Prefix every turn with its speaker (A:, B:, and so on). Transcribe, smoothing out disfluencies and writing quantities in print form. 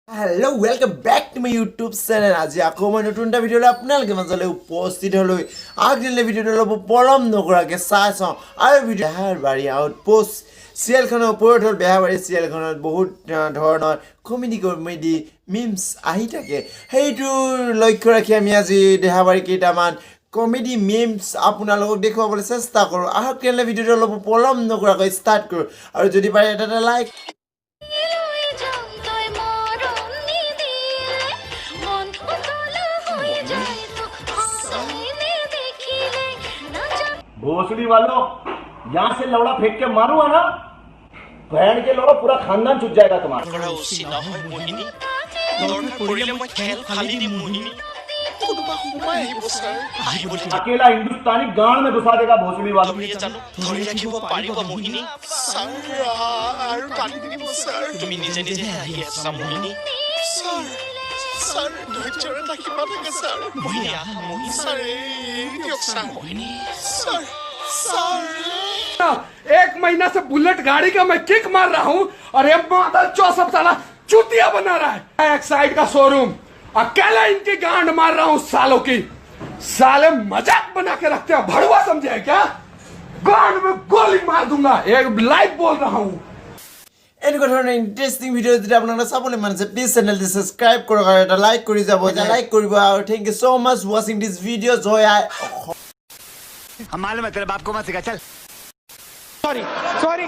A: Hello welcome back to my YouTube channel. आज আকৌ মই নতুন এটা ভিডিঅ'লৈ আপোনালোকে মাজলৈ উপস্থিত হ'লোঁ। আগদিনা ভিডিঅ'টো অলপ পলম নকৰাকৈ চাই চাওঁ আৰু ভিডিঅ' বেহাৰবাৰী আউটপোষ্ট চিৰিয়েলখনৰ ওপৰত হ'ল। বেহাৰবাৰী চিৰিয়েলখনত বহুত ধৰণৰ কমেডি মিমছ আহি থাকে। সেইটোৰ লক্ষ্য ৰাখি আমি আজি বেহাৰবাৰী কেইটামান কমেডি মিমছ আপোনালোকক দেখুৱাবলৈ চেষ্টা কৰোঁ। আহক তেনেহ'লে ভিডিঅ'টো অলপ পলম নকৰাকৈ ষ্টাৰ্ট কৰোঁ আৰু যদি পাৰে এটা লাইক
B: भोसड़ी वालों, यहाँ से लौड़ा फेंक के मारूंगा ना, बहन के लौड़ा पूरा खानदान छूट जाएगा तुम्हारा। अकेला हिंदुस्तानी गांड में घुसा देगा भोसड़ी वालों।
C: एक महीना से बुलेट गाड़ी का मैं किक मार रहा हूँ और ये मॉडल 64 साला चूतिया बना रहा है। एक साइड का शोरूम अकेला इनकी गांड मार रहा हूँ सालों की। साले मजाक बना के रखते हैं, भड़ुआ समझे क्या? गांड में गोली मार दूंगा, एक लाइव बोल रहा हूँ।
A: এনেকুৱা ধৰণৰ ইণ্টাৰেষ্টিং ভিডিঅ' যদি আপোনালোকে চাবলৈ মন আছে প্লিজ চেনেলটো ছাবস্ক্ৰাইব কৰক আৰু এটা লাইক কৰি যাব। লাইক কৰিব আৰু থেংক ইউ ছ' মাছ ৱাচিং দিছ ভিডিঅ' জয় আই।
D: हम मालूम है तेरे बाप को मत सिखा चल।
C: सॉरी